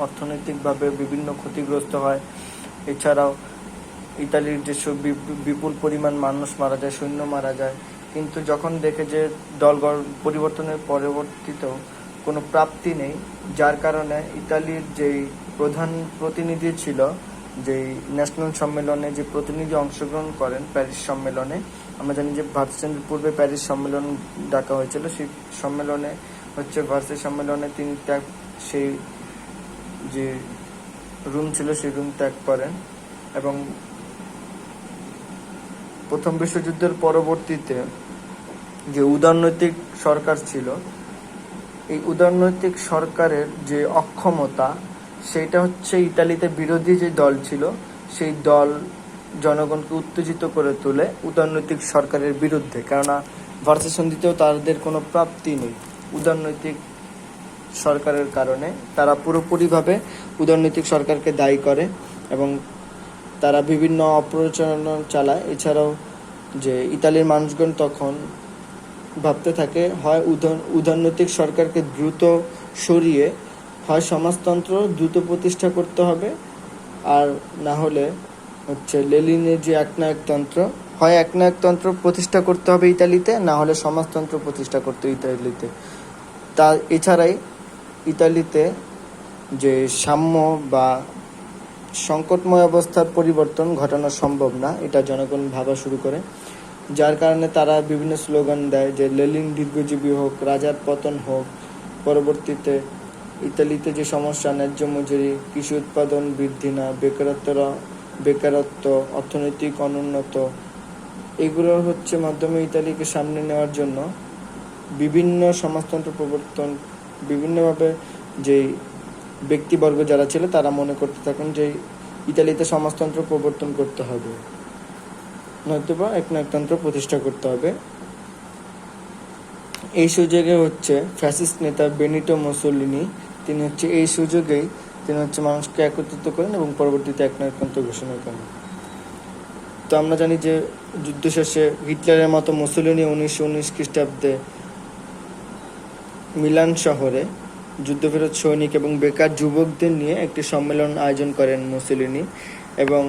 অর্থনৈতিকভাবে বিভিন্ন ক্ষতিগ্রস্ত হয়। এছাড়াও ইতালির যেসব বিপুল পরিমাণ মানুষ মারা যায়, সৈন্য মারা যায়। কিন্তু যখন দেখে যে দল পরিবর্তনের পরবর্তীতেও কোনো প্রাপ্তি নেই, যার কারণে ইতালির যেই প্রধান প্রতিনিধি ছিল, যেই ন্যাশনাল সম্মেলনে যে প্রতিনিধি অংশগ্রহণ করেন প্যারিস সম্মেলনে, আমরা জানি যে ভার্সাই পূর্বে প্যারিস সম্মেলন ডাকা হয়েছিল, সেই সম্মেলনে হচ্ছে ভার্সাই সম্মেলনে তিনি সেই যে রুম ছিল সেই রুম ত্যাগ করেন এবং প্রথম বিশ্বযুদ্ধের পরবর্তীতে যে উদারনৈতিক সরকার ছিল, এই উদারনৈতিক সরকারের যে অক্ষমতা, সেইটা হচ্ছে ইতালিতে বিরোধী যে দল ছিল সেই দল জনগণকে উত্তেজিত করে তোলে উদারনৈতিক সরকারের বিরুদ্ধে, কেননা ভার্সাই সন্ধিতেও তাদের কোনো প্রাপ্তি নেই উদারনৈতিক সরকারের কারণে। তারা পুরোপুরিভাবে উদারনৈতিক সরকারকে দায়ী করে এবং তারা বিভিন্ন অপ্রচারণা চালায়। এছাড়াও যে ইতালির মানুষগণ তখন ভাবতে থাকে হয় উদারনৈতিক সরকারকে দ্রুত সরিয়ে হয় সমাজতন্ত্র দ্রুত প্রতিষ্ঠা করতে হবে, আর না হলে হচ্ছে লেনিনের যে একনায়কতন্ত্র, হয় একনায়কতন্ত্র প্রতিষ্ঠা করতে হবে ইতালিতে, না হলে সমাজতন্ত্র প্রতিষ্ঠা করতে হবে ইতালিতে। তা এছাড়াই ইতালিতে যে সাম্য বা সংকটময় অবস্থার পরিবর্তন ঘটানো সম্ভব না, এটা জনগণ ভাবা শুরু করে। যার কারণে তারা বিভিন্ন স্লোগান দেয় যে লেনিন দীর্ঘজীবী হোক, রাজার পতন হোক। পরবর্তীতে ইতালিতে যে সমস্যা, ন্যায্য মজুরি, কৃষি উৎপাদন বৃদ্ধি না, বেকারত্ব, অর্থনৈতিক অনুন্নত, এগুলোর হচ্ছে মাধ্যমে ইতালিকে সামনে নেওয়ার জন্য বিভিন্ন সমাজতন্ত্র প্রবর্তন, বিভিন্নভাবে যেই ব্যক্তিবর্গ যারা ছিল তারা মনে করতে থাকেন যে ইতালিতে সমাজতন্ত্র প্রবর্তন করতে হবে, নয়তোবা একনায়কতন্ত্র প্রতিষ্ঠা করতে হবে। এই সুযোগে হচ্ছে ফ্যাসিস্ট নেতা বেনিটো মুসোলিনি, তিনি হচ্ছে এই সুযোগেই মানুষকে একত্রিত করেন এবং পরবর্তীতে একনায়কতন্ত্র ঘোষণা করেন। তো আমরা জানি যে যুদ্ধ শেষে হিটলারের মতো মুসোলিনি 1919 খ্রিস্টাব্দে মিলান শহরে যুদ্ধফেরত সৈনিক এবং বেকার যুবকদের নিয়ে একটি সম্মেলন আয়োজন করেন মুসোলিনি, এবং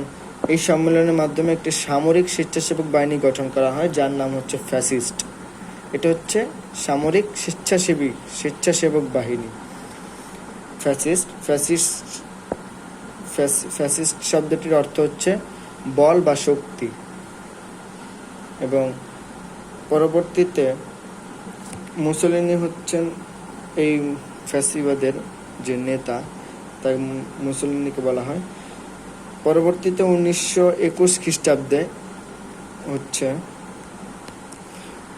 এই সম্মেলনের মাধ্যমে একটি সামরিক স্বেচ্ছাসেবক বাহিনী গঠন করা হয় যার নাম হচ্ছে ফ্যাসিস্ট। এটা হচ্ছে সামরিক স্বেচ্ছাসেবক বাহিনী। ফ্যাসিস্ট শব্দটির অর্থ হচ্ছে বল বা শক্তি। এবং পরবর্তীতে মুসোলিনি হচ্ছেন এই ফ্যাসিবাদের যে নেতা, তাই মুসোলিনিকে বলা হয়। পরবর্তীতে 1921 খ্রিস্টাব্দে হচ্ছে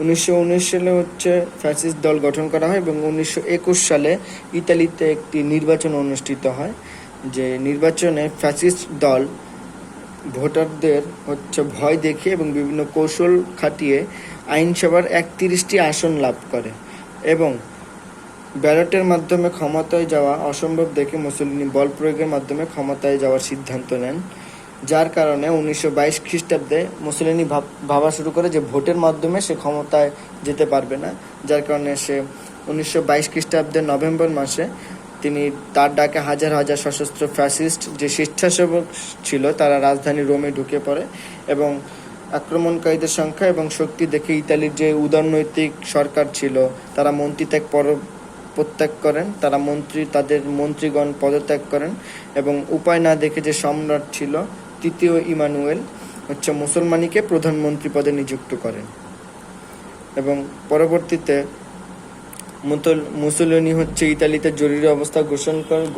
1919 সালে হচ্ছে ফ্যাসিস্ট দল গঠন করা হয় এবং 1921 সালে ইতালিতে একটি নির্বাচন অনুষ্ঠিত হয়। যে নির্বাচনে ফ্যাসিস্ট দল ভোটারদের হচ্ছে ভয় দেখিয়ে এবং বিভিন্ন কৌশল খাটিয়ে আইনসভার 31টি আসন লাভ করে এবং ব্যালটের মাধ্যমে ক্ষমতায় যাওয়া অসম্ভব দেখে মুসোলিনি বল প্রয়োগের মাধ্যমে ক্ষমতায় যাওয়ার সিদ্ধান্ত নেন। যার কারণে 1922 খ্রিস্টাব্দে মুসোলিনি ভাবা শুরু করে যে ভোটের মাধ্যমে সে ক্ষমতায় যেতে পারবে না। যার কারণে সে 1922 খ্রিস্টাব্দের নভেম্বর মাসে তিনি তার ডাকে হাজার হাজার সশস্ত্র ফ্যাসিস্ট যে স্বেচ্ছাসেবক ছিল তারা রাজধানী রোমে ঢুকে পড়ে এবং আক্রমণকারীদের সংখ্যা এবং শক্তি দেখে ইতালির যে উদারনৈতিক সরকার ছিল তারা মন্ত্রীত্যাগ প্রত্যাগ করেন, তাদের মন্ত্রীগণ পদত্যাগ করেন এবং উপায় না দেখে যে সম্রাট ছিল তৃতীয় ইমানুয়েল হচ্ছে মুসলমানিকে প্রধানমন্ত্রী পদে নিযুক্ত করেন। এবং পরবর্তীতে মুসোলিনি হচ্ছে ইতালিতে জরুরি অবস্থা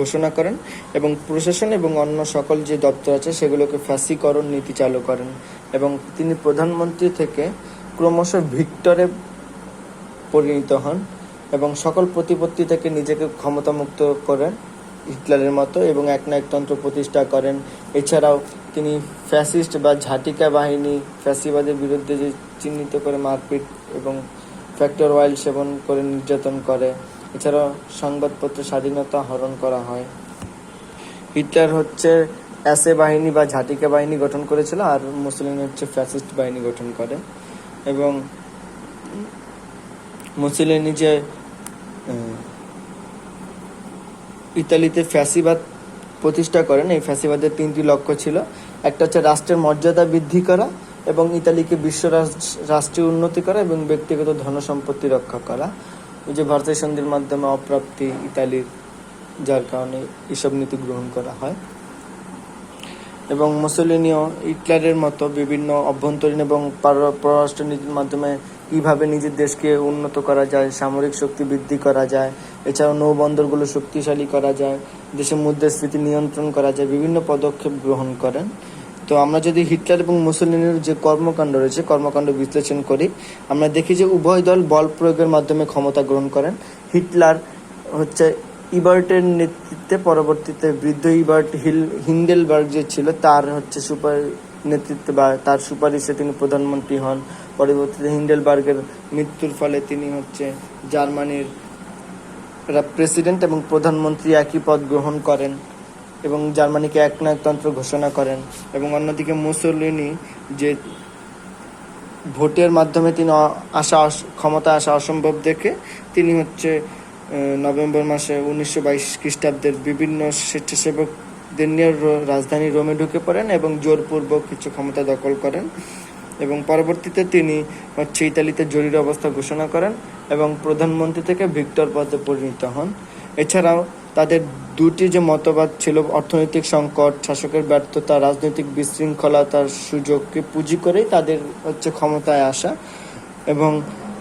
ঘোষণা করেন এবং প্রশাসন এবং অন্য সকল যে দপ্তর আছে সেগুলোকে ফ্যাসিকরণ নীতি চালু করেন এবং তিনি প্রধানমন্ত্রী থেকে ক্রমশ ভিক্টরে পরিণত হন এবং সকল প্রতিপত্তি থেকে নিজেকে ক্ষমতামুক্ত করেন হিটলারের মতো এবং একনায়কতন্ত্র প্রতিষ্ঠা করেন। এছাড়াও তিনি ফ্যাসিস্ট বা ঝাঁটিকা বাহিনী ফ্যাসিবাদের বিরুদ্ধে যে চিহ্নিত করে মারপিট এবং ফ্যাক্টর অয়েল সেবন করে নির্যাতন করে। এছাড়াও সংবাদপত্রের স্বাধীনতা হরণ করা হয়। হিটলার হচ্ছে এসএ বাহিনী বা ঝাঁটিকা বাহিনী গঠন করেছিল আর মুসোলিনি হচ্ছে ফ্যাসিস্ট বাহিনী গঠন করে। এবং মুসোলিনি যে ইতালিতে ফ্যাসিবাদ প্রতিষ্ঠা করেন, এই ফ্যাসিবাদের 3টি লক্ষ্য ছিল। একটা হচ্ছে রাষ্ট্রের মর্যাদা বৃদ্ধি করা এবং ইতালিকে বিশ্ব রাষ্ট্রীয় উন্নতি করা এবং ব্যক্তিগত ধনসম্পত্তি রক্ষা করা। ওই যে ভার্সাই সন্ধির মাধ্যমে অপ্রাপ্তি ইতালির, যার কারণে এসব নীতি গ্রহণ করা হয়। এবং মুসোলিনিও হিটলারের মতো বিভিন্ন অভ্যন্তরীণ এবং পররাষ্ট্র নীতির মাধ্যমে কীভাবে নিজের দেশকে উন্নত করা যায়, সামরিক শক্তি বৃদ্ধি করা যায়, এছাড়াও নৌবন্দরগুলো শক্তিশালী করা যায়, দেশের মুদ্রাস্ফীতি নিয়ন্ত্রণ করা যায়, বিভিন্ন পদক্ষেপ গ্রহণ করেন। তো আমরা যদি হিটলার এবং মুসোলিনির যে কর্মকাণ্ড রয়েছে কর্মকাণ্ড বিশ্লেষণ করি, আমরা দেখি যে উভয় দল বল প্রয়োগের মাধ্যমে ক্ষমতা গ্রহণ করেন। হিটলার হচ্ছে ইবার্টের নেতৃত্বে পরবর্তীতে বৃদ্ধ ইবার্ট হিন্ডেলবার্গ যে ছিল তার হচ্ছে নেতৃত্বে বা তার সুপারিশে তিনি প্রধানমন্ত্রী হন। পরবর্তীতে হিন্ডেলবার্গের মৃত্যুর ফলে তিনি হচ্ছে জার্মানির প্রেসিডেন্ট এবং প্রধানমন্ত্রী একই পদ গ্রহণ করেন এবং জার্মানিকে একনায়কতন্ত্র ঘোষণা করেন। এবং অন্যদিকে মুসোলিনি যে ভোটের মাধ্যমে তিনি ক্ষমতা আসা অসম্ভব দেখে তিনি হচ্ছে নভেম্বর মাসে 1922 খ্রিস্টাব্দের বিভিন্ন স্বেচ্ছাসেবকদের নিয়ে রাজধানী রোমে ঢুকে পড়েন এবং জোরপূর্বক কিছু ক্ষমতা দখল করেন এবং পরবর্তীতে তিনি হচ্ছে ইতালিতে জরুরি অবস্থা ঘোষণা করেন এবং প্রধানমন্ত্রী থেকে ভিক্টর পদে পরিণত হন। এছাড়াও তাদের দুটি যে মতবাদ ছিল, অর্থনৈতিক সংকট, শাসকের ব্যর্থতা, রাজনৈতিক বিশৃঙ্খলতার সুযোগকে পুঁজি করেই তাদের হচ্ছে ক্ষমতায় আসা এবং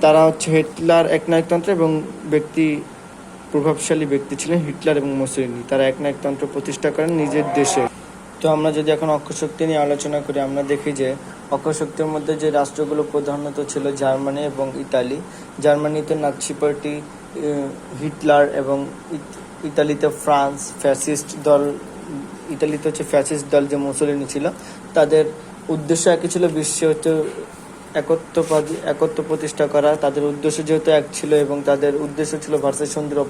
তারা হচ্ছে হিটলার একনায়কতন্ত্র এবং প্রভাবশালী ব্যক্তি ছিলেন হিটলার এবং মুসোলিনি। তারা একনায়কতন্ত্র প্রতিষ্ঠা করেন নিজের দেশে। তো আমরা যদি এখন অক্ষশক্তি নিয়ে আলোচনা করি, আমরা দেখি যে অক্ষশক্তির মধ্যে যে রাষ্ট্রগুলো প্রধানত ছিল জার্মানি এবং ইতালি। জার্মানিতে নাৎসি পার্টি, হিটলার এবং ইতালিতে ফ্রান্স ফ্যাসিস্ট দল। ইতালিতে হচ্ছে ফ্যাসিস্ট দল যে মুসোলিনি ছিল, তাদের উদ্দেশ্য একই ছিল, বিশ্বে হচ্ছে একত্ব প্রতিষ্ঠা করা। তাদের উদ্দেশ্য যেহেতু এক ছিল এবং তাদের উদ্দেশ্য ছিল ভার্সাই সন্ধির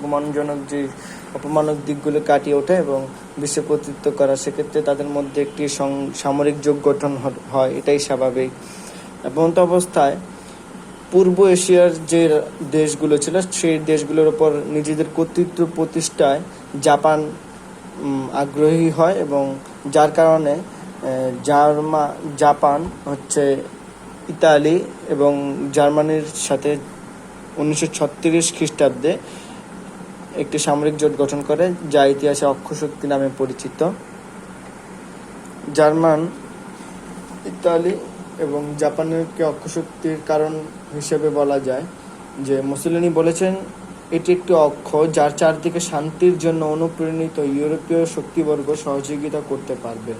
অপমানক দিকগুলো কাটিয়ে ওঠা এবং বিশ্বে কর্তৃত্ব করা। সেক্ষেত্রে তাদের মধ্যে একটি সামরিক জোট গঠন হয়, এটাই স্বাভাবিক। এমত অবস্থায় পূর্ব এশিয়ার যে দেশগুলো ছিল সেই দেশগুলোর উপর নিজেদের কর্তৃত্ব প্রতিষ্ঠায় জাপান আগ্রহী হয় এবং যার কারণে জাপান হচ্ছে ইতালি এবং জার্মানির সাথে 1936 খ্রিস্টাব্দে একটি সামরিক জোট গঠন করে, যা ইতিহাসে অক্ষশক্তি নামে পরিচিত। জার্মান, ইতালি এবং জাপানেরকে অক্ষশক্তির কারণ হিসেবে বলা যায় যে মুসোলিনি বলেছেন এটি একটি অক্ষ যার চারদিকে শান্তির জন্য অনুপ্রাণিত ইউরোপীয় শক্তিবর্গ সহযোগিতা করতে পারবে।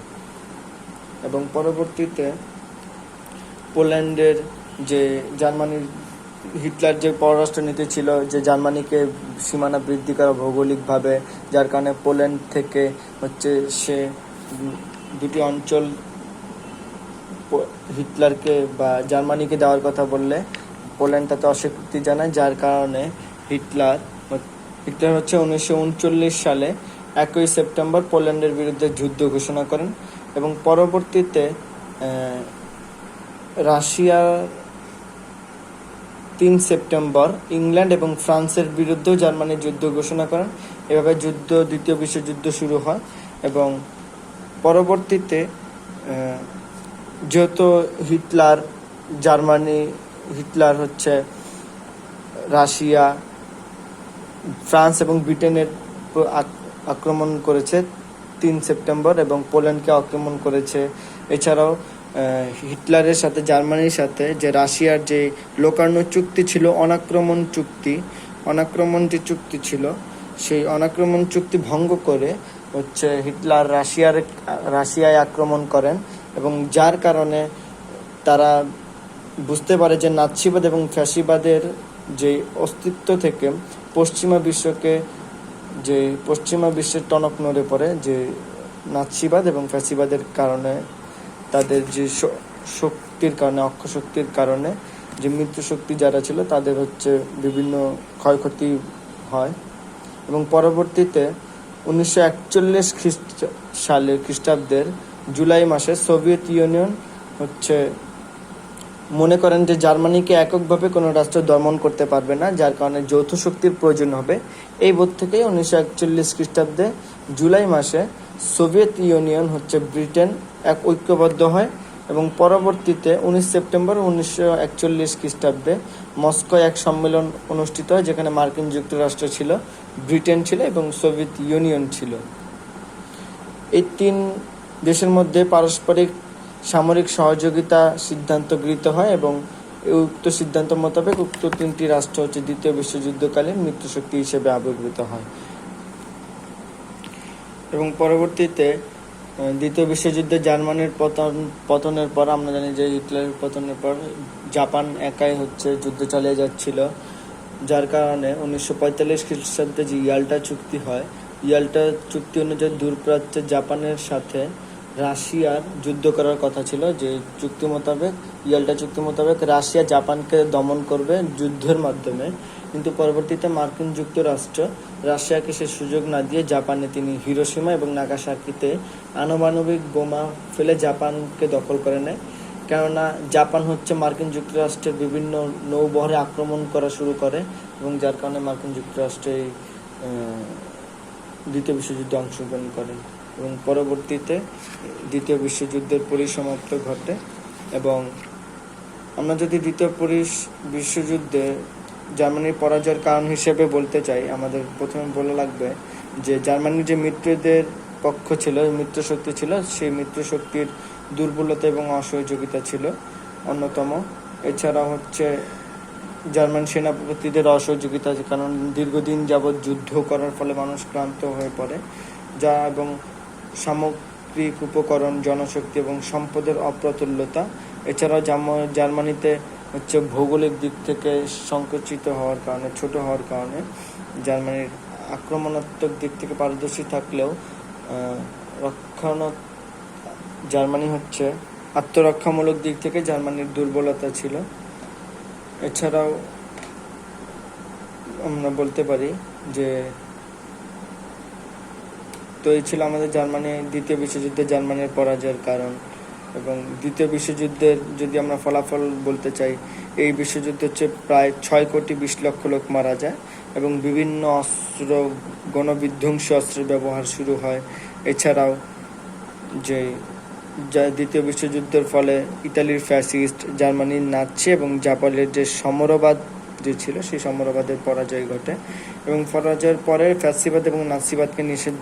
এবং পরবর্তীতে পোল্যান্ডের যে জার্মানির হিটলার যে পররাষ্ট্রনীতি ছিল যে জার্মানিকে সীমানা বৃদ্ধি করা ভৌগোলিকভাবে, যার কারণে পোল্যান্ড থেকে হচ্ছে সে দুটি অঞ্চল হিটলারকে বা জার্মানিকে দেওয়ার কথা বললে পোল্যান্ড তাতে অস্বীকৃতি জানায়, যার কারণে হিটলার হচ্ছে 1939 সালে 1 সেপ্টেম্বর পোল্যান্ডের বিরুদ্ধে যুদ্ধ ঘোষণা করেন এবং পরবর্তীতে রাশিয়া 3 সেপ্টেম্বর ইংল্যান্ড এবং ফ্রান্সের বিরুদ্ধেও জার্মানি যুদ্ধ ঘোষণা করেন। এভাবে দ্বিতীয় বিশ্বযুদ্ধ শুরু হয় এবং পরবর্তীতে যেহেতু হিটলার হচ্ছে রাশিয়া, ফ্রান্স এবং ব্রিটেনের আক্রমণ করেছে 3 সেপ্টেম্বর এবং পোল্যান্ডকে আক্রমণ করেছে। এছাড়াও হিটলারের সাথে জার্মানির সাথে যে রাশিয়ার যে লোকার্নো চুক্তি ছিল, অনাক্রমণ যে চুক্তি ছিল, সেই অনাক্রমণ চুক্তি ভঙ্গ করে হচ্ছে হিটলার রাশিয়ায় আক্রমণ করেন এবং যার কারণে তারা বুঝতে পারে যে নাৎসিবাদ এবং ফ্যাসিবাদের যে অস্তিত্ব থেকে পশ্চিমা বিশ্বের টনক নড়ে পড়ে, যে নাৎসিবাদ এবং ফ্যাসিবাদের কারণে তাদের যে শক্তির কারণে, অক্ষশক্তির কারণে যে মৃত্যুশক্তি যারা ছিল তাদের হচ্ছে বিভিন্ন ক্ষয়ক্ষতি হয়। এবং পরবর্তীতে 1941 খ্রিস্টাব্দের জুলাই মাসে সোভিয়েত ইউনিয়ন হচ্ছে মনে করেন যে জার্মানিকে এককভাবে কোনো রাষ্ট্র দমন করতে পারবে না, যার কারণে যৌথ শক্তির প্রয়োজন হবে। এই বোধ থেকেই 1941 খ্রিস্টাব্দে জুলাই মাসে সোভিয়েত ইউনিয়ন হচ্ছে ব্রিটেন ঐক্যবদ্ধ হয় এবং পরবর্তীতে 19 সেপ্টেম্বর 1941 খ্রিস্টাব্দে মস্কোয় এক সম্মেলন অনুষ্ঠিত হয়, যেখানে মার্কিন যুক্তরাষ্ট্র ছিল, ব্রিটেন ছিল এবং সোভিয়েত ইউনিয়ন ছিল। এই 3 দেশের মধ্যে পারস্পরিক সামরিক সহযোগিতা সিদ্ধান্ত গৃহীত হয় এবং উক্ত সিদ্ধান্ত মোতাবেক উক্ত 3টি রাষ্ট্র হচ্ছে দ্বিতীয় বিশ্বযুদ্ধকালীন মৃত্যুশক্তি হিসেবে আবির্ভূত হয়। এবং পরবর্তীতে দ্বিতীয় বিশ্বযুদ্ধে জার্মানির পতনের পর আমরা জানি যে হিটলারের পতনের পর জাপান একাই হচ্ছে যুদ্ধ চালিয়ে যাচ্ছিল, যার কারণে 1945 খ্রিস্টাব্দে যে ইয়াল্টা চুক্তি হয়, ইয়াল্টা চুক্তি অনুযায়ী দূরপ্রাচ্যে জাপানের সাথে রাশিয়ার যুদ্ধ করার কথা ছিল, যে চুক্তি মোতাবেক, ইয়াল্টা চুক্তি মোতাবেক রাশিয়া জাপানকে দমন করবে যুদ্ধের মাধ্যমে। কিন্তু পরবর্তীতে মার্কিন যুক্তরাষ্ট্র রাশিয়াকে সে সুযোগ না দিয়ে জাপানে তিনি হিরোশিমা এবং নাগাসাকিতে আণবিক বোমা ফেলে জাপানকে দখল করে নেয়। কেননা জাপান হচ্ছে মার্কিন যুক্তরাষ্ট্রের বিভিন্ন নৌবহরে আক্রমণ করা শুরু করে, এবং যার কারণে মার্কিন যুক্তরাষ্ট্র এই দ্বিতীয় বিশ্বযুদ্ধে অংশগ্রহণ করেন, এবং পরবর্তীতে দ্বিতীয় বিশ্বযুদ্ধের পরিসমাপ্ত ঘটে। এবং আমরা যদি দ্বিতীয় বিশ্বযুদ্ধে জার্মানির পরাজয়ের কারণ হিসেবে বলতে চাই, আমাদের প্রথমে বলা লাগবে যে জার্মানির যে মিত্রদের পক্ষ ছিল, মিত্রশক্তি ছিল, সেই মিত্রশক্তির দুর্বলতা এবং অসহযোগিতা ছিল অন্যতম। এছাড়া হচ্ছে জার্মান সেনাপতিদের অসহযোগিতা, কারণ দীর্ঘদিন যাবৎ যুদ্ধ করার ফলে মানুষ ক্লান্ত হয়ে পড়ে, যা এবং সামগ্রিক উপকরণ, জনশক্তি এবং সম্পদের অপ্রতুল্যতা। এছাড়াও জার্মানিতে হচ্ছে ভৌগোলিক দিক থেকে সংকুচিত হওয়ার কারণে, ছোট হওয়ার কারণে জার্মানির আক্রমণাত্মক দিক থেকে পারদর্শী থাকলেও জার্মানি হচ্ছে আত্মরক্ষামূলক দিক থেকে জার্মানির দুর্বলতা ছিল। এছাড়াও আমরা বলতে পারি যে তো এই ছিল আমাদের দ্বিতীয় বিশ্বযুদ্ধে জার্মানির পরাজয়ের কারণ। এবং দ্বিতীয় বিশ্বযুদ্ধের যদি আমরা ফলাফল বলতে চাই, এই বিশ্বযুদ্ধে হচ্ছে প্রায় 6,20,00,000 লোক মারা যায় এবং বিভিন্ন অস্ত্র, গণবিধ্বংসী অস্ত্রের ব্যবহার শুরু হয়। এছাড়াও দ্বিতীয় বিশ্বযুদ্ধের ফলে ইতালির ফ্যাসিস্ট, জার্মানির নাৎসি এবং জাপানের যে সমরবাদ যে ছিল, সেই সমরবাদের পরাজয় ঘটে, এবং পরাজয়ের পরে ফ্যাসিবাদ এবং নাৎসিবাদকে নিষিদ্ধ